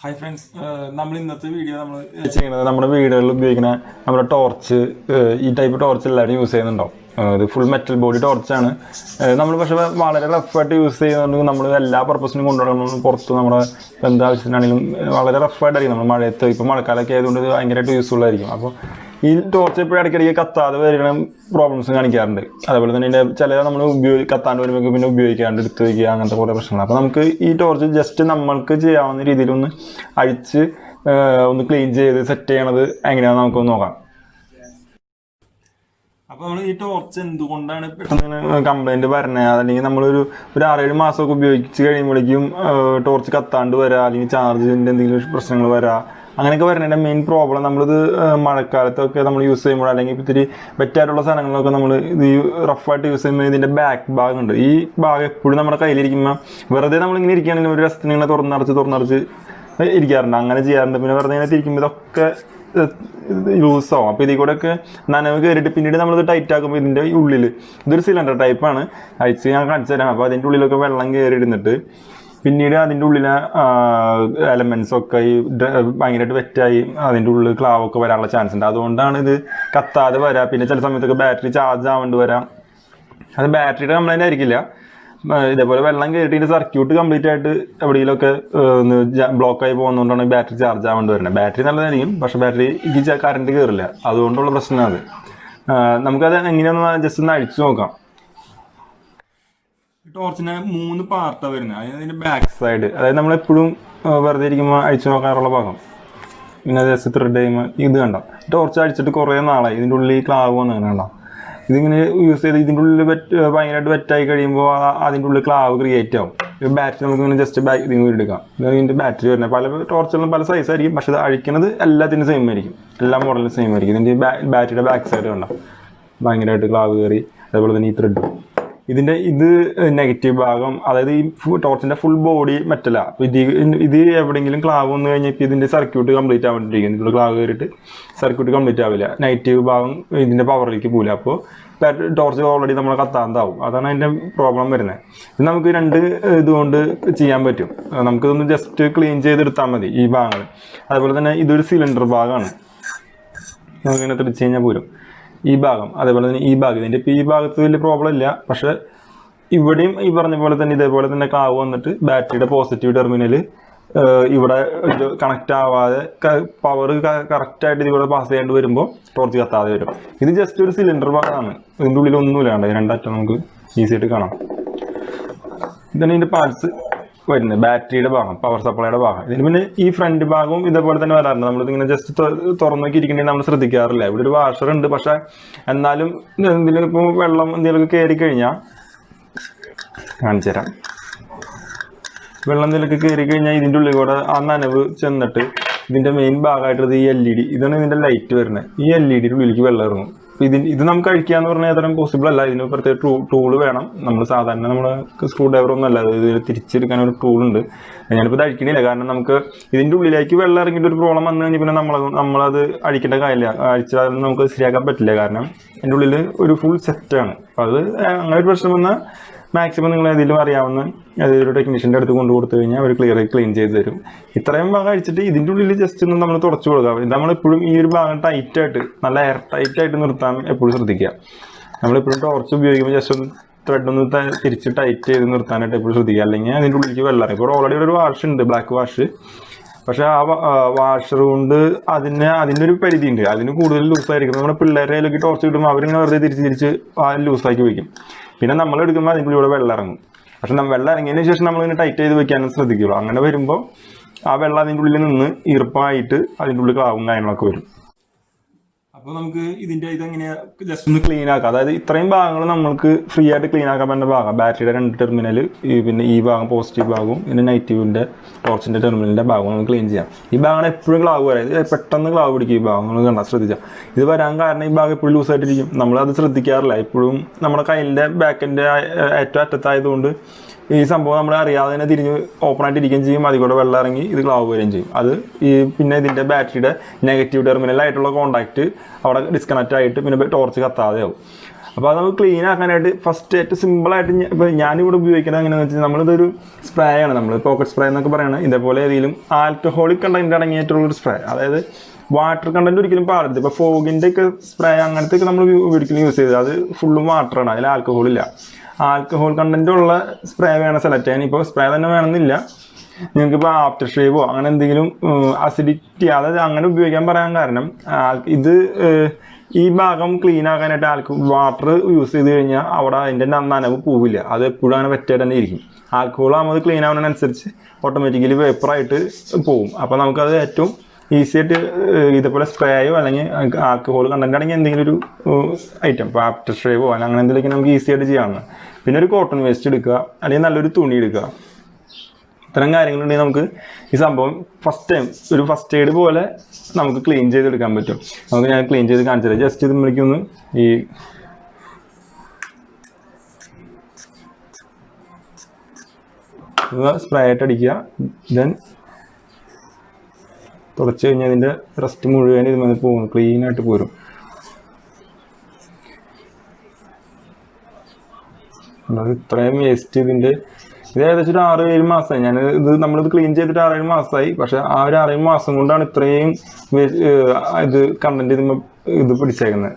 Hi friends, നമ്മൾ ഇന്നത്തെ video നമ്മൾ ചെയ്യുന്നത് നമ്മുടെ വീടുകളിൽ ഉപയോഗിക്കുന്ന നമ്മുടെ ടോർച്ച്. ഈ ടൈപ്പ് ടോർച്ച് എല്ലാവരും യൂസ് ചെയ്യുന്നുണ്ടാവും. ഇത് ഫുൾ മെറ്റൽ ബോഡി ടോർച്ചാണ്. നമ്മൾ പക്ഷേ വളരെ റഫായിട്ട് യൂസ് ചെയ്യുന്നുണ്ടെങ്കിൽ നമ്മൾ എല്ലാ പർപ്പസിനും കൊണ്ടുപോകണം. പുറത്ത് നമ്മുടെ എന്താവശ്യത്തിനാണെങ്കിലും വളരെ റഫായിട്ടായിരിക്കും. നമ്മൾ മഴയത്ത് ഇപ്പോൾ മഴക്കാലമൊക്കെ ആയതുകൊണ്ട് ഇത് ഭയങ്കരമായിട്ട് യൂസ്ഫുൾ ആയിരിക്കും. അപ്പോൾ ഈ ടോർച്ച് എപ്പോഴും ഇടയ്ക്കിടയ്ക്ക് കത്താതെ വരുന്ന പ്രോബ്ലംസ് കാണിക്കാറുണ്ട്. അതേപോലെ തന്നെ ഇതിൻ്റെ ചില നമ്മൾ കത്താണ്ട് വരുമ്പോൾ പിന്നെ ഉപയോഗിക്കാണ്ട് എടുത്ത് വയ്ക്കുക, അങ്ങനത്തെ കുറേ പ്രശ്നങ്ങൾ. അപ്പോൾ നമുക്ക് ഈ ടോർച്ച് ജസ്റ്റ് നമ്മൾക്ക് ചെയ്യാവുന്ന രീതിയിൽ ഒന്ന് അഴിച്ച് ഒന്ന് ക്ലീൻ ചെയ്ത് സെറ്റ് ചെയ്യണത് എങ്ങനെയാണെന്ന് നമുക്കൊന്ന് നോക്കാം. അപ്പോൾ നമ്മൾ ഈ ടോർച്ച് എന്തുകൊണ്ടാണ് പെട്ടെന്ന് കംപ്ലൈൻറ്റ് പറഞ്ഞത്, അല്ലെങ്കിൽ നമ്മളൊരു 6-7 മാസമൊക്കെ ഉപയോഗിച്ച് കഴിയുമ്പോഴേക്കും ടോർച്ച് കത്താണ്ട് വരാം, അല്ലെങ്കിൽ ചാർജിൻ്റെ എന്തെങ്കിലും പ്രശ്നങ്ങൾ വരാം, അങ്ങനെയൊക്കെ വരുന്നതിൻ്റെ മെയിൻ പ്രോബ്ലം നമ്മളിത് മഴക്കാലത്തൊക്കെ നമ്മൾ യൂസ് ചെയ്യുമ്പോൾ, അല്ലെങ്കിൽ ഇത്തിരി വെറ്റായിട്ടുള്ള സാധനങ്ങളൊക്കെ നമ്മൾ ഇത് റഫായിട്ട് യൂസ് ചെയ്യുമ്പോൾ ഇതിൻ്റെ ബാക്ക് ഭാഗം ഉണ്ട്. ഈ ഭാഗം എപ്പോഴും നമ്മുടെ കയ്യിലിരിക്കുമ്പോൾ വെറുതെ നമ്മളിങ്ങനെ ഇരിക്കുകയാണെങ്കിൽ ഒരു രസത്തിന് ഇങ്ങനെ തുറന്നടച്ച് ഇരിക്കാറുണ്ട്. അങ്ങനെ ചെയ്യാറുണ്ട്. പിന്നെ വെറുതെ ഇങ്ങനെ തിരിക്കുമ്പോൾ ഇതൊക്കെ ലൂസാവും. അപ്പോൾ ഇതിൽ കൂടെയൊക്കെ നനവ് കയറിയിട്ട് പിന്നീട് നമ്മളിത് ടൈറ്റ് ആക്കുമ്പോൾ ഇതിൻ്റെ ഉള്ളിൽ ഇതൊരു സിലിണ്ടർ ടൈപ്പാണ്, അയച്ച് ഞാൻ കാണിച്ചു തരാം. അപ്പോൾ അതിൻ്റെ ഉള്ളിലൊക്കെ വെള്ളം കയറി ഇരുന്നിട്ട് പിന്നീട് അതിൻ്റെ ഉള്ളിലെ എലമെൻസൊക്കെ ഈ ഭയങ്കരമായിട്ട് വെറ്റായി അതിൻ്റെ ഉള്ളിൽ ക്ലാവൊക്കെ വരാനുള്ള ചാൻസ് ഉണ്ട്. അതുകൊണ്ടാണ് ഇത് കത്താതെ വരാം. പിന്നെ ചില സമയത്തൊക്കെ ബാറ്ററി ചാർജ് ആവേണ്ടി വരാം. അത് ബാറ്ററിയുടെ കംപ്ലൈൻ്റ് ആയിരിക്കില്ല. ഇതേപോലെ വെള്ളം കയറിയിട്ട് ഇതിൻ്റെ സർക്യൂട്ട് കംപ്ലീറ്റ് ആയിട്ട് എവിടെയെങ്കിലുമൊക്കെ ബ്ലോക്കായി പോകുന്നതുകൊണ്ടാണ് ബാറ്ററി ചാർജ് ആവേണ്ടി വരുന്നത്. ബാറ്ററി നല്ലതായിരിക്കും, പക്ഷേ ബാറ്ററിക്ക് കറണ്ട് കയറില്ല. അതുകൊണ്ടുള്ള പ്രശ്നമാണ് അത്. നമുക്കത് എങ്ങനെയാണെന്ന് ജസ്റ്റ് ഒന്ന് അഴിച്ചു നോക്കാം. ടോർച്ചിന് 3 പാർട്ടാണ് വരുന്നത്. അതായത് അതിൻ്റെ ബാക്ക് സൈഡ്, അതായത് നമ്മളെപ്പോഴും വെറുതെ ഇരിക്കുമ്പോൾ അഴിച്ചു നോക്കാറുള്ള ഭാഗം. പിന്നെ ജസ്റ്റ് ത്രെഡ് ചെയ്യുമ്പോൾ ഇത് കണ്ട ടോർച്ച് അടിച്ചിട്ട് കുറേ നാളായി ഇതിൻ്റെ ഉള്ളിൽ ക്ലാവ് വന്നിങ്ങനെ കണ്ട. ഇതിങ്ങനെ യൂസ് ചെയ്ത് ഇതിൻ്റെ ഉള്ളിൽ ഭയങ്കരമായിട്ട് വെറ്റായി കഴിയുമ്പോൾ അതിൻ്റെ ഉള്ളിൽ ക്ലാവ് ക്രിയേറ്റ് ആവും. ബാറ്ററി നമുക്ക് ഇങ്ങനെ ജസ്റ്റ് ഇതിന് എടുക്കാം. ഇതിൻ്റെ ബാറ്ററി വരുന്നത് പല ടോർച്ചുകളും പല സൈസ് ആയിരിക്കും, പക്ഷേ ഇത് അഴിക്കുന്നത് എല്ലാത്തിനും സെയിം ആയിരിക്കും. എല്ലാ മോഡലും സെയിം ആയിരിക്കും. ഇതിൻ്റെ ബാറ്ററിയുടെ ബാക്ക് സൈഡ് കണ്ട ഭയങ്കരമായിട്ട് ക്ലാവ് കയറി. അതേപോലെ തന്നെ ഈ ത്രെഡ്, ഇതിൻ്റെ ഇത് നെഗറ്റീവ് ഭാഗം, അതായത് ഈ ടോർച്ചിൻ്റെ ഫുൾ ബോഡി മെറ്റലാണ്. അപ്പോൾ ഇത് എവിടെയെങ്കിലും ക്ലാവ് വന്നു കഴിഞ്ഞാൽ ഇപ്പോൾ ഇതിൻ്റെ സർക്യൂട്ട് കംപ്ലീറ്റ് ആവാണ്ടിരിക്കും. ഇതിൻ്റെ ക്ലാവ് കയറിയിട്ട് സർക്യൂട്ട് കംപ്ലീറ്റ് ആവില്ല. നെഗറ്റീവ് ഭാഗം ഇതിൻ്റെ പവറിലേക്ക് പോകില്ല. അപ്പോൾ ടോർച്ച് ഓൾറെഡി നമ്മൾ കത്താന്താവും. അതാണ് അതിൻ്റെ പ്രോബ്ലം വരുന്നത്. ഇത് നമുക്ക് 2 ഇതുകൊണ്ട് ചെയ്യാൻ പറ്റും. നമുക്കിതൊന്ന് ജസ്റ്റ് ക്ലീൻ ചെയ്തെടുത്താൽ മതി ഈ ഭാഗങ്ങൾ. അതുപോലെ തന്നെ ഇതൊരു സിലിണ്ടർ ഭാഗമാണ്. നമുക്കിങ്ങനെ തിരിച്ച് കഴിഞ്ഞാൽ പോരും ഈ ഭാഗം. അതേപോലെ തന്നെ ഈ ഭാഗം, ഇതിൻ്റെ ഇപ്പോൾ ഈ ഭാഗത്ത് വലിയ പ്രോബ്ലം ഇല്ല. പക്ഷേ ഇവിടെയും ഈ പറഞ്ഞ പോലെ തന്നെ ഇതേപോലെ തന്നെ ക്ലാവ് വന്നിട്ട് ബാറ്ററിയുടെ പോസിറ്റീവ് ടെർമിനൽ ഇവിടെ കണക്റ്റ് ആവാതെ പവർ കറക്റ്റായിട്ട് ഇതിലൂടെ പാസ് ചെയ്യാണ്ട് വരുമ്പോൾ ടോർച്ച് കത്താതെ വരും. ഇത് ജസ്റ്റ് ഒരു സിലിണ്ടർ ഭാഗമാണ്. ഇതിൻ്റെ ഉള്ളിൽ ഒന്നുമില്ലാണ്ട് 2 അറ്റം നമുക്ക് ഈസി ആയിട്ട് കാണാം. ഇതാണ് ഇതിൻ്റെ പാർട്സ് വരുന്നത്. ബാറ്ററിയുടെ ഭാഗം, പവർ സപ്ലൈയുടെ ഭാഗം. ഇതിന് പിന്നെ ഈ ഫ്രണ്ട് ഭാഗവും ഇതേപോലെ തന്നെ വരാറുണ്ട്. നമ്മളിതിങ്ങനെ ജസ്റ്റ് തുറന്നു നോക്കി ഇരിക്കണമെങ്കിൽ നമ്മൾ ശ്രദ്ധിക്കാറില്ല. ഇവിടെ ഒരു വാഷർ ഉണ്ട്, പക്ഷേ എന്നാലും എന്തെങ്കിലും ഇപ്പോൾ വെള്ളം എന്തെങ്കിലുമൊക്കെ കയറി കഴിഞ്ഞാൽ കാണിച്ചു തരാം. വെള്ളം എന്തെങ്കിലുമൊക്കെ കയറി കഴിഞ്ഞാൽ ഇതിൻ്റെ ഉള്ളിൽ കൂടെ ആ നനവ് ചെന്നിട്ട് ഇതിൻ്റെ മെയിൻ ഭാഗമായിട്ടുള്ളത് ഈ LED, ഇതാണ് ഇതിൻ്റെ ലൈറ്റ് വരുന്നത്. ഈ LEDയുടെ ഉള്ളിലേക്ക് വെള്ളം ഇറങ്ങും. അപ്പോൾ ഇത് നമുക്ക് അഴിക്കാന്ന് പറഞ്ഞാൽ ഏതായാലും പോസിബിൾ അല്ല. ഇതിന് പ്രത്യേക ടൂള് വേണം. നമ്മൾ സാധാരണ നമ്മൾ സ്ക്രൂ ഡ്രൈവർ ഒന്നും അല്ല, ഇത് തിരിച്ചെടുക്കാൻ ഒരു ടൂളുണ്ട്. ഞാനിപ്പോൾ ഇത് അഴിക്കണില്ല, കാരണം നമുക്ക് ഇതിൻ്റെ ഉള്ളിലേക്ക് വെള്ളം ഇറങ്ങിയിട്ട് ഒരു പ്രോബ്ലം വന്നു കഴിഞ്ഞാൽ പിന്നെ നമ്മളത് അഴിക്കേണ്ട കാര്യമില്ല. അഴിച്ചാൽ നമുക്ക് ശരിയാക്കാൻ പറ്റില്ല, കാരണം എൻ്റെ ഉള്ളിൽ ഒരു ഫുൾ സെറ്റാണ്. അപ്പോൾ അത് അങ്ങനെ ഒരു പ്രശ്നം വന്നാൽ മാക്സിമം നിങ്ങൾ ഏതെങ്കിലും അറിയാവുന്ന ഏതൊരു ടെക്നീഷ്യൻ്റെ അടുത്ത് കൊടുത്തു കഴിഞ്ഞാൽ അവർ ക്ലീൻ ചെയ്ത് തരും. ഇത്രയും ഭാഗം അഴിച്ചിട്ട് ഇതിൻ്റെ ഉള്ളിൽ ജസ്റ്റ് ഒന്ന് നമ്മൾ തുടച്ചു കൊടുക്കുക. നമ്മളെപ്പോഴും ഈ ഒരു ഭാഗം ടൈറ്റായിട്ട്, നല്ല എയർ ടൈറ്റായിട്ട് നിർത്താൻ എപ്പോഴും ശ്രദ്ധിക്കുക. നമ്മളെപ്പോഴും ടോർച്ച് ഉപയോഗിക്കുമ്പോൾ ജസ്റ്റ് ഒന്ന് ത്രെഡ് ഒന്ന് തിരിച്ച് ടൈറ്റ് ചെയ്ത് നിർത്താനായിട്ട് എപ്പോഴും ശ്രദ്ധിക്കുക. അല്ലെങ്കിൽ അതിൻ്റെ ഉള്ളിലേക്ക് വെള്ളം ഇറങ്ങും. ഇപ്പോൾ ഓൾറെഡി ഒരു വാഷ് ഉണ്ട്, ബ്ലാക്ക് വാഷ്. പക്ഷേ ആ വാഷർ കൊണ്ട് അതിൻ്റെ ഒരു പരിധി ഉണ്ട്. അതിന് കൂടുതൽ ലൂസായിരിക്കും. നമ്മുടെ പിള്ളേരുടെ കയ്യിലൊക്കെ ടോർച്ച് കിട്ടുമ്പോൾ അവരിങ്ങനെ വെറുതെ തിരിച്ച് ലൂസാക്കി വയ്ക്കും. പിന്നെ നമ്മൾ എടുക്കുമ്പോൾ അതിൻ്റെ ഉള്ളിലൂടെ വെള്ളം ഇറങ്ങും. പക്ഷെ വെള്ളം ഇറങ്ങിയതിന് ശേഷം നമ്മളിങ്ങനെ ടൈറ്റ് ചെയ്ത് വെക്കാനും ശ്രദ്ധിക്കുള്ളൂ. അങ്ങനെ വരുമ്പോൾ ആ വെള്ളം അതിൻ്റെ ഉള്ളിൽ നിന്ന് ഈർപ്പമായിട്ട് അതിൻ്റെ ഉള്ളിൽ ക്ലാവും കാര്യങ്ങളൊക്കെ വരും. അപ്പോൾ നമുക്ക് ഇതെങ്ങനെയാണ് ജസ്റ്റ് ഒന്ന് ക്ലീൻ ആക്കാം. അതായത് ഇത്രയും ഭാഗങ്ങൾ നമുക്ക് ഫ്രീ ആയിട്ട് ക്ലീൻ ആക്കാൻ പറ്റുന്ന ഭാഗം, ബാറ്ററിയുടെ 2 ടെർമിനൽ, പിന്നെ ഈ ഭാഗം പോസിറ്റീവ് ഭാഗവും പിന്നെ നെഗറ്റീവിൻ്റെ ടോർച്ചിൻ്റെ ടെർമിനലിൻ്റെ ഭാഗവും നമുക്ക് ക്ലീൻ ചെയ്യാം. ഈ ഭാഗം എപ്പോഴും ക്ലാവ് വരാം. ഇത് പെട്ടെന്ന് ക്ലാവ് പിടിക്കും. ഈ ഭാഗം നമ്മൾ കണ്ടാൽ ശ്രദ്ധിച്ചാൽ ഇത് വരാൻ കാരണം ഈ ഭാഗം എപ്പോഴും ലൂസായിട്ടിരിക്കും. നമ്മളത് ശ്രദ്ധിക്കാറില്ല. എപ്പോഴും നമ്മുടെ കയ്യിൻ്റെ ബാക്കിൻ്റെ ഏറ്റവും അറ്റത്തായതുകൊണ്ട് ഈ സംഭവം നമ്മൾ അറിയാതെ തന്നെ തിരിഞ്ഞ് ഓപ്പണായിട്ട് ഇരിക്കുകയും ചെയ്യും. അതിൽ കൂടെ വെള്ളം ഇറങ്ങി ഇത് ക്ലാവ് വരികയും ചെയ്യും. അത് പിന്നെ ഇതിൻ്റെ ബാറ്ററിയുടെ നെഗറ്റീവ് ടെർമിനലായിട്ടുള്ള കോൺടാക്റ്റ് അവിടെ ഡിസ്കണക്റ്റ് ആയിട്ട് പിന്നെ ടോർച്ച് കത്താതെ ആവും. അപ്പോൾ അത് നമുക്ക് ക്ലീൻ ആക്കാനായിട്ട് ഫസ്റ്റ് ഏറ്റവും സിമ്പിളായിട്ട് ഇപ്പോൾ ഞാനിവിടെ ഉപയോഗിക്കുന്നത് എങ്ങനെയാണെന്ന് വെച്ചാൽ നമ്മളിതൊരു സ്പ്രേ ആണ്, നമ്മൾ പോക്കറ്റ് സ്പ്രേ എന്നൊക്കെ പറയുന്നത്. ഇതേപോലെ ഏതെങ്കിലും ആൽക്കഹോളിക് കണ്ടന്റ് അടങ്ങിയിട്ടുള്ളൊരു സ്പ്രേ, അതായത് വാട്ടർ കണ്ടന്റ് ഒരിക്കലും പാടില്ല. ഇപ്പോൾ ഫോഗിൻ്റെ ഒക്കെ സ്പ്രേ അങ്ങനത്തെ ഒക്കെ നമ്മൾ ഒരിക്കലും യൂസ് ചെയ്തത് അത് ഫുള്ളും വാട്ടറാണ്, അതിൽ ആൽക്കഹോളില്ല. ആൽക്കഹോൾ കണ്ടന്റ് ഉള്ള സ്പ്രേ വേണം സെലക്ട് ചെയ്യാൻ. ഇപ്പോൾ സ്പ്രേ തന്നെ വേണമെന്നില്ല, നിങ്ങൾക്കിപ്പോൾ ആഫ്റ്റർ ഷേവോ അങ്ങനെ എന്തെങ്കിലും അസിഡിറ്റി അതായത് അങ്ങനെ ഉപയോഗിക്കാൻ പറയാൻ കാരണം ഇത് ഈ ഭാഗം ക്ലീൻ ആക്കാനായിട്ട് വാട്ടർ യൂസ് ചെയ്ത് കഴിഞ്ഞാൽ അവിടെ അതിൻ്റെ നനവ് പോവില്ല, അത് എപ്പോഴും അങ്ങനെ വെറ്റായിട്ട് തന്നെ ഇരിക്കും. ആൽക്കഹോൾ ആകുമ്പോൾ ക്ലീൻ ആവുന്നതിനനുസരിച്ച് ഓട്ടോമാറ്റിക്കലി വേപ്പറായിട്ട് പോവും. അപ്പോൾ നമുക്കത് ഏറ്റവും ഈസി ആയിട്ട് ഇതേപോലെ സ്പ്രേയോ അല്ലെങ്കിൽ ആൽക്കഹോൾ കണ്ടന്റ് ആണെങ്കിൽ എന്തെങ്കിലും ഒരു ഐറ്റം ഇപ്പോൾ ആഫ്റ്റർ ഷേവോ അല്ലെങ്കിൽ അങ്ങനെ എന്തെങ്കിലുമൊക്കെ നമുക്ക് ഈസി ആയിട്ട് ചെയ്യാവുന്നത്. പിന്നെ ഒരു കോട്ടൺ വേസ്റ്റ് എടുക്കുക, അല്ലെങ്കിൽ നല്ലൊരു തുണി എടുക്കുക. ഇത്തരം കാര്യങ്ങളുണ്ടെങ്കിൽ നമുക്ക് ഈ സംഭവം ഫസ്റ്റ് എയ്ഡ് പോലെ നമുക്ക് ക്ലീൻ ചെയ്തെടുക്കാൻ പറ്റും. നമുക്ക് ഞാൻ ക്ലീൻ ചെയ്ത് കാണിച്ചത് ജസ്റ്റ് ഇത് വിളിക്കൊന്ന് ഈ സ്പ്രേ ആയിട്ട് അടിക്കുക. ദെൻ തുടച്ച് കഴിഞ്ഞാൽ ഇതിൻ്റെ റസ്റ്റ് മുഴുവൻ ഇത് വന്ന് പോകും, ക്ലീനായിട്ട് പോരും. ഇത്രയും വേസ്റ്റ് ഇത് ഏകദേശം ഒരു 6-7 മാസമായി നമ്മളിത് ക്ലീൻ ചെയ്തിട്ട് 6-7 മാസമായി. പക്ഷെ ആ ഒരു 6-7 മാസം കൊണ്ടാണ് ഇത്രയും ഇത് കണ്ടന്റ് ഇത് പിടിച്ചേക്കുന്നത്.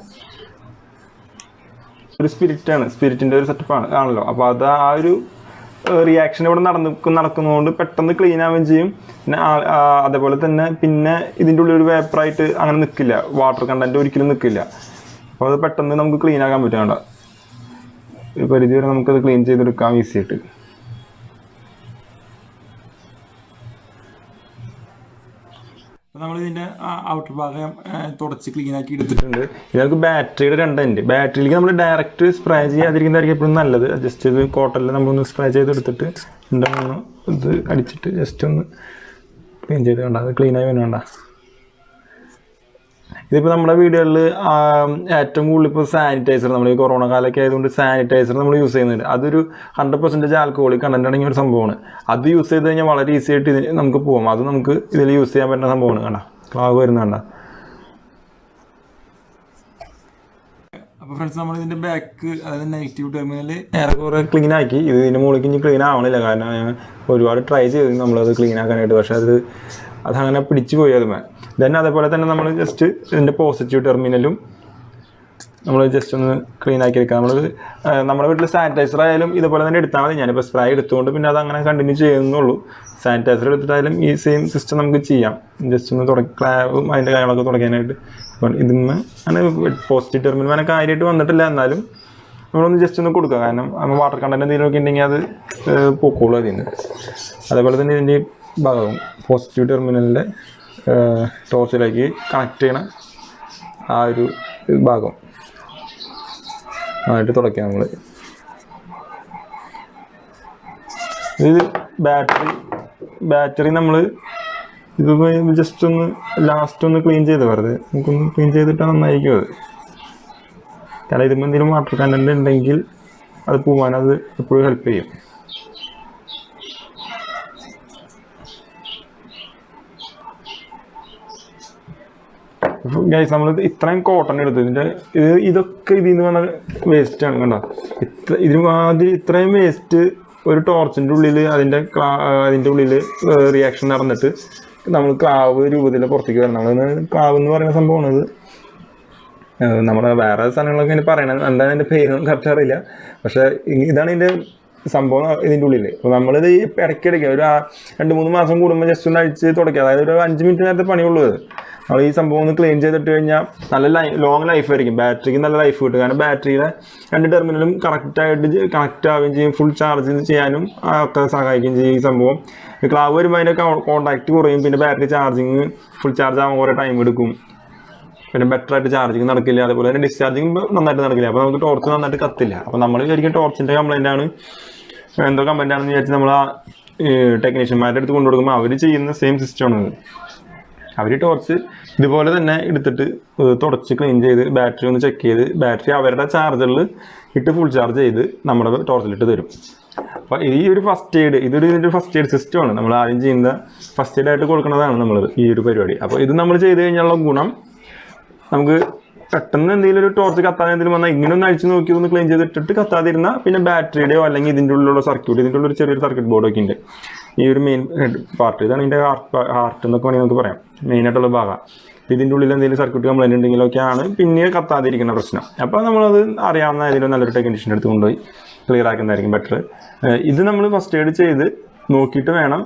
ഒരു സ്പിരിറ്റിൻ്റെ ഒരു സെറ്റപ്പ് ആണല്ലോ. അപ്പോൾ അത് ആ ഒരു റിയാക്ഷൻ ഇവിടെ നടക്കുന്നതുകൊണ്ട് പെട്ടെന്ന് ക്ലീൻ ആവുകയും ചെയ്യും. പിന്നെ അതേപോലെ തന്നെ പിന്നെ ഇതിൻ്റെ ഉള്ളിൽ ഒരു വേപ്പറായിട്ട് അങ്ങനെ നിൽക്കില്ല, വാട്ടർ കണ്ടന്റ് ഒരിക്കലും നിൽക്കില്ല. അപ്പോൾ അത് പെട്ടെന്ന് നമുക്ക് ക്ലീൻ ആക്കാൻ പറ്റുന്നുണ്ട്. ഒരു പരിധി വരെ നമുക്കത് ക്ലീൻ ചെയ്തെടുക്കാം ഈസി ആയിട്ട്. നമ്മളിതിൻ്റെ ഔട്ടർ ഭാഗം തുടച്ച് ക്ലീനാക്കി എടുത്തിട്ടുണ്ട്. ഇതിനകത്ത് ബാറ്ററിയുടെ 2 എൻഡ്, ബാറ്ററിയിലേക്ക് നമ്മൾ ഡയറക്റ്റ് സ്പ്രേ ചെയ്യാതിരിക്കുന്നതായിരിക്കും എപ്പോഴും നല്ലത്. ജസ്റ്റ് ഇത് കോട്ടണിൽ നമ്മളൊന്ന് സ്പ്രേ ചെയ്തെടുത്തിട്ട് 2 ഇത് അടിച്ചിട്ട് ജസ്റ്റ് ഒന്ന് ക്ലീൻ ചെയ്ത് വേണ്ട, അത് ക്ലീനായി വേണ്ട. ഇതിപ്പോൾ നമ്മുടെ വീടുകളിൽ ഏറ്റവും കൂടുതൽ ഇപ്പോൾ സാനിറ്റൈസർ, നമ്മൾ ഈ കൊറോണ കാലമൊക്കെ ആയതുകൊണ്ട് സാനിറ്റൈസർ നമ്മൾ യൂസ് ചെയ്യുന്നുണ്ട്. അതൊരു 100% ആൽക്കഹോളിക് കണ്ടന്റ് അടങ്ങിയ ഒരു സംഭവമാണ്. അത് യൂസ് ചെയ്ത് കഴിഞ്ഞാൽ വളരെ ഈസി ആയിട്ട് നമുക്ക് പോകാം. അത് നമുക്ക് ഇതിൽ യൂസ് ചെയ്യാൻ പറ്റുന്ന സംഭവമാണ്. കണ്ട ക്ലാവ് വരുന്ന കണ്ട. അപ്പോൾ ഫ്രണ്ട്സ്, നമ്മളിതിൻ്റെ ബാക്ക് അതായത് നെഗറ്റീവ് ടെർമിനൽ ഏറെക്കുറെ ക്ലീൻ ആക്കി. ഇതിൻ്റെ മുകളിലേക്ക് ഇനി ക്ലീൻ ആവണില്ല, കാരണം ഒരുപാട് ട്രൈ ചെയ്തു നമ്മളത് ക്ലീൻ ആക്കാനായിട്ട്. പക്ഷേ അതങ്ങനെ പിടിച്ചു പോയി അതുമേ. ദെൻ അതേപോലെ തന്നെ നമ്മൾ ജസ്റ്റ് ഇതിൻ്റെ പോസിറ്റീവ് ടെർമിനലും നമ്മൾ ജസ്റ്റ് ഒന്ന് ക്ലീൻ ആക്കി എടുക്കുക. നമ്മുടെ വീട്ടിൽ സാനിറ്റൈസർ ആയാലും ഇതുപോലെ തന്നെ എടുത്താൽ മതി. ഞാനിപ്പോൾ സ്പ്രേ എടുത്തുകൊണ്ട് പിന്നെ അതങ്ങനെ കണ്ടിന്യൂ ചെയ്യുന്നുള്ളൂ. സാനിറ്റൈസർ എടുത്തിട്ടായാലും ഈ സെയിം സിസ്റ്റം നമുക്ക് ചെയ്യാം. ജസ്റ്റ് ഒന്ന് ക്ലാവും അതിൻ്റെ കാര്യങ്ങളൊക്കെ തുടക്കാനായിട്ട്. അപ്പോൾ ഇതിന് അങ്ങനെ പോസിറ്റീവ് ടെർമിനൽ അങ്ങനെ കാര്യമായിട്ട് വന്നിട്ടില്ല, എന്നാലും നമ്മളൊന്ന് ജസ്റ്റ് ഒന്ന് കൊടുക്കുക. കാരണം നമ്മൾ വാട്ടർ കണ്ടന്റ് എന്തെങ്കിലുമൊക്കെ ഉണ്ടെങ്കിൽ അത് പൊക്കോളൂ അതിൽ നിന്ന്. അതേപോലെ തന്നെ ഇതിൻ്റെ ഭാഗവും പോസിറ്റീവ് ടെർമിനലിൻ്റെ ടോർച്ചിലേക്ക് കണക്ട് ചെയ്യണ ആ ഒരു ഭാഗം ആയിട്ട് തുടയ്ക്കാം നമ്മൾ. ഇത് ബാറ്ററി നമ്മൾ ഇതിപ്പോൾ ജസ്റ്റ് ഒന്ന് ലാസ്റ്റ് ഒന്ന് ക്ലീൻ ചെയ്ത് വെറുതെ നമുക്കൊന്ന് ക്ലീൻ ചെയ്തിട്ടാൽ നന്നായിരിക്കും അത്. കാരണം ഇതിപ്പോൾ എന്തെങ്കിലും വാട്ടർ കണ്ടന്റ് ഉണ്ടെങ്കിൽ അത് പോകാൻ അത് എപ്പോഴും ഹെൽപ്പ് ചെയ്യും. ഗൈസ്, നമ്മൾ ഇത്രയും കോട്ടൺ എടുത്തു. ഇതൊക്കെ ഇതിൽ നിന്ന് വന്ന വേസ്റ്റാണ്. കണ്ടോ, ഇത്രയും വേസ്റ്റ് ഒരു ടോർച്ചിൻ്റെ ഉള്ളിൽ അതിൻ്റെ ഉള്ളിൽ റിയാക്ഷൻ നടന്നിട്ട് നമ്മൾ ക്ലാവ് രൂപത്തിൽ പുറത്തേക്ക് വരണം. ക്ലാവ് എന്ന് പറയുന്ന സംഭവമാണത്. നമ്മുടെ വേറെ സാധനങ്ങളൊക്കെ ഇങ്ങനെ പറയണത് എന്താണ് അതിൻ്റെ പേരൊന്നും കറക്റ്റ് അറിയില്ല. പക്ഷേ ഇതാണ് ഇതിൻ്റെ സംഭവം ഇതിൻ്റെ ഉള്ളിൽ. അപ്പോൾ നമ്മളിത് ഇടയ്ക്കിടയ്ക്ക് ഒരു 2-3 മാസം കൂടുമ്പോൾ ജസ്റ്റ് ഒന്ന് അഴിച്ച് തുടയ്ക്കുക. അതായത് ഒരു 5 മിനിറ്റ് നേരത്തെ പണിയുള്ളത്. നമ്മൾ ഈ സംഭവം ഒന്ന് ക്ലീൻ ചെയ്തിട്ട് കഴിഞ്ഞാൽ നല്ല ലോങ് ലൈഫ് ആയിരിക്കും. ബാറ്ററിക്ക് നല്ല ലൈഫ് കിട്ടും. കാരണം ബാറ്ററിയുടെ 2 ടെർമിനലും കറക്റ്റായിട്ട് കണക്റ്റ് ആവുകയും ചെയ്യും. ഫുൾ ചാർജ് ചെയ്യാനും ഒക്കെ സഹായിക്കുകയും ചെയ്യും ഈ സംഭവം. ക്ലാവ് വരുമ്പോൾ അതിൻ്റെ കോൺടാക്റ്റ് കുറയും. പിന്നെ ബാറ്ററി ചാർജിങ് ഫുൾ ചാർജ് ആവാൻ കുറേ ടൈം എടുക്കും. പിന്നെ ബെറ്ററായിട്ട് ചാർജിങ് നടക്കില്ല. അതുപോലെ തന്നെ ഡിസ്ചാർജിങ് നന്നായിട്ട് നടക്കില്ല. അപ്പോൾ നമുക്ക് ടോർച്ച് നന്നായിട്ട് കത്തില്ല. അപ്പോൾ നമ്മൾ വിചാരിക്കും ടോർച്ചിൻ്റെ കംപ്ലൈൻ്റ് ആണ്, എന്തോ കംപ്ലൈൻ്റ് ആണെന്ന് വിചാരിച്ച് നമ്മൾ ആ ടെക്നീഷ്യന്മാരുടെ അടുത്ത് കൊണ്ടു കൊടുക്കുമ്പോൾ അവർ ചെയ്യുന്ന സെയിം സിസ്റ്റമാണ്. അവർ ടോർച്ച് ഇതുപോലെ തന്നെ എടുത്തിട്ട് തുടച്ച് ക്ലീൻ ചെയ്ത് ബാറ്ററി ഒന്ന് ചെക്ക് ചെയ്ത് ബാറ്ററി അവരുടെ ചാർജറിൽ ഇട്ട് ഫുൾ ചാർജ് ചെയ്ത് നമ്മുടെ ടോർച്ചിലിട്ട് തരും. അപ്പോൾ ഈ ഒരു ഫസ്റ്റ് എയ്ഡ് ഇതിൻ്റെ ഫസ്റ്റ് എയ്ഡ് സിസ്റ്റമാണ്. നമ്മൾ ആദ്യം ചെയ്യുന്ന ഫസ്റ്റ് എയ്ഡ് ആയിട്ട് കൊടുക്കുന്നതാണ് നമ്മൾ ഈ ഒരു പരിപാടി. അപ്പോൾ ഇത് നമ്മൾ ചെയ്ത് കഴിഞ്ഞുള്ള ഗുണം, നമുക്ക് പെട്ടെന്ന് എന്തെങ്കിലും ഒരു ടോർച്ച് കത്താതെ എന്തെങ്കിലും വന്നാൽ ഇങ്ങനെ ഒന്ന് അഴിച്ച് നോക്കി ഒന്ന് ക്ലീൻ ചെയ്തിട്ടിട്ട് കത്താതിരുന്ന പിന്നെ ബാറ്ററിയുടെയോ അല്ലെങ്കിൽ ഇതിൻ്റെ ഉള്ളിലുള്ള സർക്യൂട്ട്, ഇതിൻ്റെ ഉള്ളിൽ ഒരു ചെറിയൊരു സർക്യൂട്ട് ബോർഡൊക്കെ ഉണ്ട്. ഈ ഒരു മെയിൻ പാർട്ട് ഇതാണ് ഇതിൻ്റെ ഹാർട്ട് എന്നൊക്കെ വേണമെങ്കിൽ നമുക്ക് പറയാം, മെയിനായിട്ടുള്ള ഭാഗം. ഇതിൻ്റെ ഉള്ളിൽ എന്തെങ്കിലും സർക്യൂട്ട് കംപ്ലൈൻറ്റ് ഉണ്ടെങ്കിലൊക്കെയാണ് പിന്നെ കത്താതിരിക്കുന്ന പ്രശ്നം. അപ്പോൾ നമ്മളത് അറിയാവുന്ന ഏതെങ്കിലും നല്ലൊരു ടെക്നീഷ്യൻ്റെ അടുത്ത് കൊണ്ടുപോയി ക്ലിയർ ആക്കുന്നതായിരിക്കും ബെറ്റർ. ഇത് നമ്മൾ ഫസ്റ്റ് എയ്ഡ് ചെയ്ത് നോക്കിയിട്ട് വേണം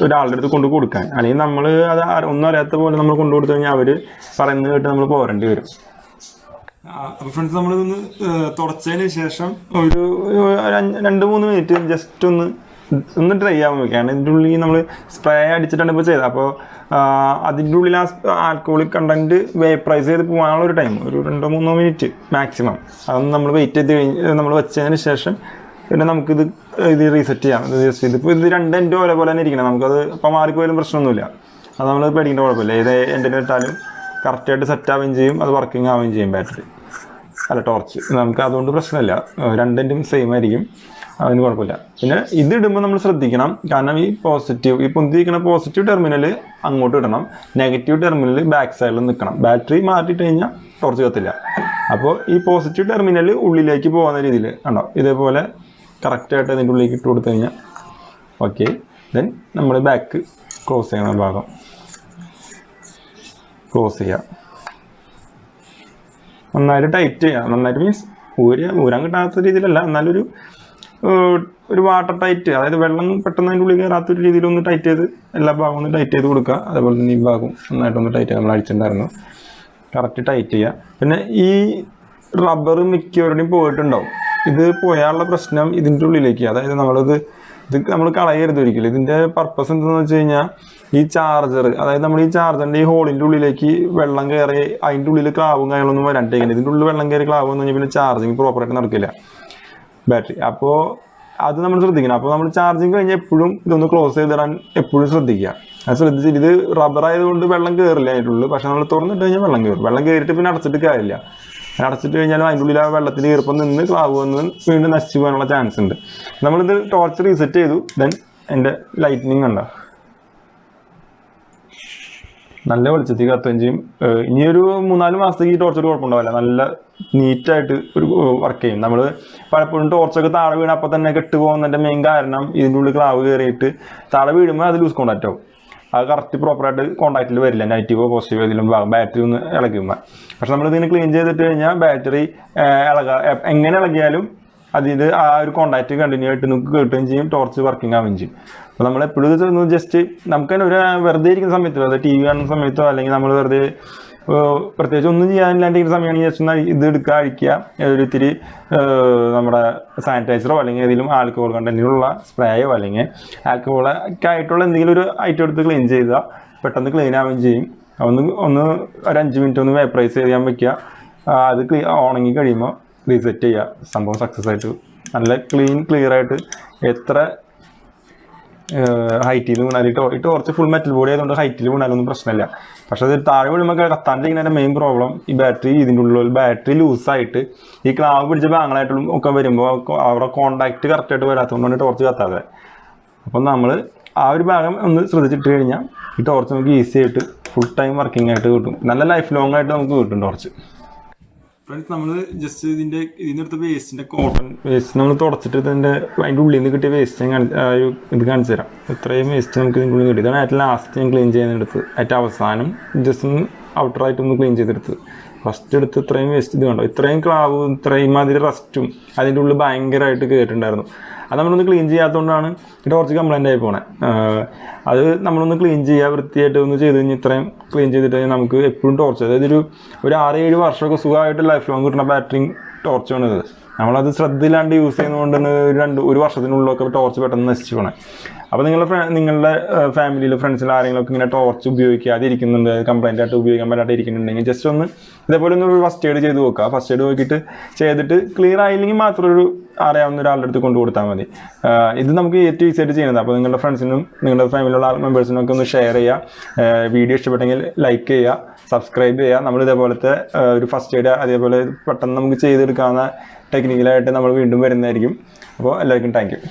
ഒരാളുടെ അടുത്ത് കൊണ്ടു കൊടുക്കാൻ. അല്ലെങ്കിൽ നമ്മൾ അത് ഒന്നും അറിയാത്ത പോലെ നമ്മൾ കൊണ്ടു കൊടുത്തു കഴിഞ്ഞാൽ അവർ പറയുന്നത് കേട്ട് നമ്മൾ പോരേണ്ടി വരും. അപ്പോൾ ഫ്രണ്ട്സ്, നമ്മളിതൊന്ന് തുടച്ചതിന് ശേഷം ഒരു 2-3 മിനിറ്റ് ജസ്റ്റ് ഒന്ന് ഡ്രൈ ആവാൻ വെക്കുകയാണ്. ഇതിൻ്റെ ഉള്ളിൽ നമ്മൾ സ്പ്രേ അടിച്ചിട്ടാണ് ഇപ്പോൾ ചെയ്തത്. അപ്പോൾ അതിൻ്റെ ഉള്ളിൽ ആ ആൽക്കഹോളിക് കണ്ടൻറ്റ് വേപ്പറൈസ് ചെയ്ത് പോകാനുള്ള ഒരു ടൈം ഒരു 2-3 മിനിറ്റ് മാക്സിമം. അതൊന്ന് നമ്മൾ വെയിറ്റ് ചെയ്ത് കഴിഞ്ഞ് നമ്മൾ വെച്ചതിന് ശേഷം പിന്നെ നമുക്കിത് റീസെറ്റ് ചെയ്യാം. ജസ്റ്റ് ഇതിപ്പോൾ ഇത് 2 എൻഡും ഒരേപോലെ തന്നെ ഇരിക്കണം. നമുക്കത് ഇപ്പോൾ മാറിപ്പോയാലും പ്രശ്നമൊന്നുമില്ല. അത് നമ്മൾ പേടിക്കേണ്ട കുഴപ്പമില്ല. ഏത് എൻഡിന് ഇട്ടാലും കറക്റ്റായിട്ട് സെറ്റ് ആവുകയും ചെയ്യും, അത് വർക്കിംഗ് ആവുകയും ചെയ്യും ബാറ്ററി അല്ല ടോർച്ച്. നമുക്ക് അതുകൊണ്ട് പ്രശ്നമില്ല, 2 എൻഡും സെയിം ആയിരിക്കും, അതിന് കുഴപ്പമില്ല. പിന്നെ ഇത് ഇടുമ്പോൾ നമ്മൾ ശ്രദ്ധിക്കണം, കാരണം ഈ പൊന്തിയിരിക്കുന്ന പോസിറ്റീവ് ടെർമിനൽ അങ്ങോട്ട് ഇടണം, നെഗറ്റീവ് ടെർമിനൽ ബാക്ക് സൈഡിൽ നിൽക്കണം. ബാറ്ററി മാറ്റിയിട്ട് കഴിഞ്ഞാൽ ടോർച്ച് കത്തില്ല. അപ്പോൾ ഈ പോസിറ്റീവ് ടെർമിനൽ ഉള്ളിലേക്ക് പോകുന്ന രീതിയിൽ കണ്ടോ, ഇതേപോലെ കറക്റ്റായിട്ട് അതിൻ്റെ ഉള്ളിലേക്ക് ഇട്ട് കൊടുത്തു കഴിഞ്ഞാൽ ഓക്കെ. ദെൻ നമ്മൾ ബാക്ക് ക്ലോസ് ചെയ്യണ ഭാഗം ക്ലോസ് ചെയ്യുക, നന്നായിട്ട് ടൈറ്റ് ചെയ്യുക. നന്നായിട്ട് മീൻസ് ഊരാൻ കിട്ടാത്ത രീതിയിലല്ല, എന്നാലൊരു വാട്ടർ ടൈറ്റ്, അതായത് വെള്ളം പെട്ടെന്ന് അതിൻ്റെ ഉള്ളിൽ കയറാത്തൊരു രീതിയിലൊന്ന് ടൈറ്റ് ചെയ്ത് എല്ലാ ഭാഗവും ഒന്ന് ടൈറ്റ് ചെയ്ത് കൊടുക്കുക. അതേപോലെ തന്നെ ഈ ഭാഗവും നന്നായിട്ടൊന്ന് ടൈറ്റ് ചെയ്യുക. നമ്മൾ അടിച്ചിട്ടുണ്ടായിരുന്നു, കറക്റ്റ് ടൈറ്റ് ചെയ്യുക. പിന്നെ ഈ റബ്ബർ മിക്കവരുടെയും പോയിട്ടുണ്ടാവും. ഇത് പോയാലുള്ള പ്രശ്നം ഇതിൻ്റെ ഉള്ളിലേക്ക്, അതായത് ഇത് നമ്മൾ കളയരുത് ഒരിക്കലും. ഇതിൻ്റെ പർപ്പസ് എന്താണെന്ന് വെച്ച് കഴിഞ്ഞാൽ ഈ ചാർജർ, അതായത് നമ്മൾ ഈ ചാർജറിൻ്റെ ഈ ഹോളിൻ്റെ ഉള്ളിലേക്ക് വെള്ളം കയറി അതിൻ്റെ ഉള്ളിൽ ക്ലാവും കാര്യങ്ങളൊന്നും വരാണ്ടിരിക്കില്ല. ഇതിൻ്റെ ഉള്ളിൽ വെള്ളം കയറി ക്ലാവ് വന്നു കഴിഞ്ഞാൽ പിന്നെ ചാർജിങ് പ്രോപ്പറായിട്ട് നടക്കില്ല ബാറ്ററി. അപ്പോൾ അത് നമ്മൾ ശ്രദ്ധിക്കണം. അപ്പോൾ നമ്മൾ ചാർജിങ് കഴിഞ്ഞാൽ എപ്പോഴും ഇതൊന്ന് ക്ലോസ് ചെയ്തിടാൻ എപ്പോഴും ശ്രദ്ധിക്കുക. അത് ശ്രദ്ധിച്ചിട്ട്, ഇത് റബ്ബർ ആയതുകൊണ്ട് വെള്ളം കയറില്ല അതിൻ്റെ ഉള്ളിൽ, പക്ഷെ നമ്മൾ തുറന്നിട്ട് കഴിഞ്ഞാൽ വെള്ളം കയറും. വെള്ളം കയറിയിട്ട് പിന്നെ അടച്ചിട്ട് കാര്യമില്ല. അടച്ചിട്ട് കഴിഞ്ഞാലും അതിൻ്റെ ഉള്ളിൽ ആ വെള്ളത്തിൽ ഈർപ്പം നിന്ന് ക്ലാവ് വന്ന് വീണ്ടും നശിച്ചു പോകാനുള്ള ചാൻസ് ഉണ്ട്. നമ്മളിത് ടോർച്ച് റീസെറ്റ് ചെയ്തു. ദെൻ എൻ്റെ ലൈറ്റ്നിങ് ഉണ്ടോ, നല്ല വെളിച്ചത്തിൽ കത്തുകയും ചെയ്യും. ഇനിയൊരു 3-4 മാസത്തേക്ക് ഈ ടോർച്ചൊരു കുഴപ്പമുണ്ടാവില്ല, നല്ല നീറ്റായിട്ട് ഒരു വർക്ക് ചെയ്യും. നമ്മൾ പലപ്പോഴും ടോർച്ചൊക്കെ താഴെ വീണ് അപ്പം തന്നെ കെട്ട് പോകുന്നതിൻ്റെ മെയിൻ കാരണം ഇതിൻ്റെ ഉള്ളിൽ ക്ലാവ് കയറിയിട്ട് താഴെ വീഴുമ്പോൾ അത് ലൂസ് കോണ്ടാക്റ്റ് ആവും. അത് കറക്റ്റ് പ്രോപ്പറായിട്ട് കോണ്ടാക്റ്റിൽ വരില്ല, നെഗറ്റീവോ പോസിറ്റീവോ ഇതിലും ബാറ്ററി ഒന്ന് ഇളകുമ്പോൾ. പക്ഷെ നമ്മളിതിന് ക്ലീൻ ചെയ്തിട്ട് കഴിഞ്ഞാൽ ബാറ്ററി എങ്ങനെ ഇളകിയാലും അതിൽ ആ ഒരു കോണ്ടാക്റ്റ് കണ്ടിന്യൂ ആയിട്ട് നമുക്ക് കിട്ടുകയും ചെയ്യും, ടോർച്ച് വർക്കിംഗ് ആവുകയും ചെയ്യും. അപ്പോൾ നമ്മളെപ്പോഴും ഇത് ജസ്റ്റ് നമുക്ക് തന്നെ ഒരു വെറുതെ ഇരിക്കുന്ന സമയത്തോ, അതായത് TV കാണുന്ന സമയത്തോ, അല്ലെങ്കിൽ നമ്മൾ വെറുതെ പ്രത്യേകിച്ച് ഒന്നും ചെയ്യാനില്ലാണ്ടിരിക്കുന്ന സമയമാണെങ്കിൽ ജസ്റ്റ് ഒന്ന് ഇത് എടുക്കുക, അഴിക്കുക, ഒരിത്തിരി നമ്മുടെ സാനിറ്റൈസറോ അല്ലെങ്കിൽ ഏതെങ്കിലും ആൽക്കഹോൾ കണ്ടന്റിലുള്ള സ്പ്രേയോ അല്ലെങ്കിൽ ആൽക്കഹോളൊക്കെ ആയിട്ടുള്ള എന്തെങ്കിലും ഒരു ഐറ്റം എടുത്ത് ക്ലീൻ ചെയ്താൽ പെട്ടെന്ന് ക്ലീൻ ആവുകയും ചെയ്യും. ഒന്ന് ഒരു 5 മിനിറ്റ് ഒന്ന് വേപ്പറൈസ് ചെയ്യാൻ വയ്ക്കുക. അത് ഉണങ്ങി കഴിയുമ്പോൾ റീസെറ്റ് ചെയ്യുക. സംഭവം സക്സസ് ആയിട്ട് നല്ല ക്ലിയർ ആയിട്ട് എത്ര ഹൈറ്റിൽ വീണാലും ഈ ടോർച്ച് ഫുൾ മെറ്റൽ ബോഡി ആയതുകൊണ്ട് ഹൈറ്റിൽ വീണാലൊന്നും പ്രശ്നമില്ല. പക്ഷെ അത് താഴെ വീഴുമ്പോൾ കത്താണ്ടിരിക്കുന്നതിൻ്റെ മെയിൻ പ്രോബ്ലം ഈ ബാറ്ററി, ഇതിൻ്റെ ഉള്ളിൽ ബാറ്ററി ലൂസായിട്ട് ഈ ക്ലാവ് പിടിച്ച ഭാഗങ്ങളായിട്ടും ഒക്കെ വരുമ്പോൾ അവിടെ കോണ്ടാക്റ്റ് കറക്റ്റായിട്ട് വരാത്തതുകൊണ്ടാണ് ടോർച്ച് കത്താതെ. അപ്പം നമ്മൾ ആ ഒരു ഭാഗം ഒന്ന് ശ്രദ്ധിച്ചിട്ട് കഴിഞ്ഞാൽ ഈ ടോർച്ച് നമുക്ക് ഈസി ആയിട്ട് ഫുൾ ടൈം വർക്കിംഗ് ആയിട്ട് കിട്ടും. നല്ല ലൈഫ് ലോങ് ആയിട്ട് നമുക്ക് കിട്ടും ടോർച്ച്. ഫ്രണ്ട്സ്, നമ്മൾ ജസ്റ്റ് ഇതിനടുത്ത് വേസ്റ്റിൻ്റെ കോട്ടൺ വേസ്റ്റ് നമ്മൾ തുടച്ചിട്ട് അതിൻ്റെ ഉള്ളിൽ നിന്ന് കിട്ടിയ വേസ്റ്റ് ഇത് കാണിച്ചു തരാം. ഇത്രയും വേസ്റ്റ് നമുക്ക് ഇതിൻ്റെ ഉള്ളിൽ കിട്ടി. ഇതാണ് ഏറ്റവും ലാസ്റ്റ് ഞാൻ ക്ലീൻ ചെയ്യുന്നതെടുത്ത്, ഏറ്റവും അവസാനം ജസ്റ്റ് ഒന്ന് ഔട്ടറായിട്ടൊന്ന് ക്ലീൻ ചെയ്തെടുത്ത്. ഫസ്റ്റ് എടുത്ത് ഇത്രയും വേസ്റ്റ് ഇത് കണ്ടോ, ഇത്രയും ക്ലാവ് ഇത്രയും മാതിരി റസ്റ്റും അതിൻ്റെ ഉള്ളിൽ ഭയങ്കരമായിട്ട് കയറിയിട്ടുണ്ടായിരുന്നു. അത് നമ്മളൊന്ന് ക്ലീൻ ചെയ്യാത്തതുകൊണ്ടാണ് ടോർച്ച് കംപ്ലൈൻ്റ് ആയി പോണേ. അത് നമ്മളൊന്ന് ക്ലീൻ ചെയ്യുക, വൃത്തിയായിട്ട് ഒന്ന് ചെയ്ത് കഴിഞ്ഞാൽ ഇത്രയും ക്ലീൻ ചെയ്തിട്ട് നമുക്ക് എപ്പോഴും ടോർച്ച്, അതായത് ഒരു 6-7 വർഷമൊക്കെ സുഖമായിട്ട് ലൈഫ് ലോങ് കിട്ടുന്ന ബാറ്ററി ടോർച്ചാണ് ഇത്. നമ്മളത് ശ്രദ്ധയില്ലാണ്ട് യൂസ് ചെയ്യുന്നതുകൊണ്ട് തന്നെ ഒരു വർഷത്തിനുള്ളിലൊക്കെ ടോർച്ച് പെട്ടെന്ന് നശിച്ചു പോകണേ. അപ്പോൾ നിങ്ങളുടെ ഫാമിലിയിലോ ഫ്രണ്ട്സിലോ ആരെങ്കിലുമൊക്കെ ഇങ്ങനെ ടോർച്ച് ഉപയോഗിക്കാതെ ഇരിക്കുന്നുണ്ട്, കംപ്ലൈൻ്റ് ആയിട്ട് ഉപയോഗിക്കാൻ പറ്റാതെ ഇരിക്കുന്നുണ്ടെങ്കിൽ ജസ്റ്റ് ഒന്ന് ഇതേപോലെ ഒന്ന് ഫസ്റ്റ് എയ്ഡ് ചെയ്ത് നോക്കുക. ഫസ്റ്റ് എയ്ഡ് നോക്കിയിട്ട് ചെയ്തിട്ട് ക്ലിയർ ആയില്ലെങ്കിൽ മാത്രം അറിയാവുന്ന ഒരാളുടെ അടുത്ത് കൊണ്ടു കൊടുത്താൽ മതി. ഇത് നമുക്ക് ഏറ്റവും ഈസി ആയിട്ട് ചെയ്യുന്നത്. അപ്പോൾ നിങ്ങളുടെ ഫ്രണ്ട്സിനും നിങ്ങളുടെ ഫാമിലിയിലുള്ള മെമ്പേഴ്സിനും ഒക്കെ ഒന്ന് ഷെയർ ചെയ്യുക. വീഡിയോ ഇഷ്ടപ്പെട്ടെങ്കിൽ ലൈക്ക് ചെയ്യുക, സബ്സ്ക്രൈബ് ചെയ്യുക. നമ്മൾ ഇതേപോലത്തെ ഒരു ഫസ്റ്റ് എയ്ഡ് അതേപോലെ പെട്ടെന്ന് നമുക്ക് ചെയ്തെടുക്കാവുന്ന ടെക്നിക്കലായിട്ട് നമ്മൾ വീണ്ടും വരുന്നതായിരിക്കും. അപ്പോൾ എല്ലാവർക്കും താങ്ക് യു.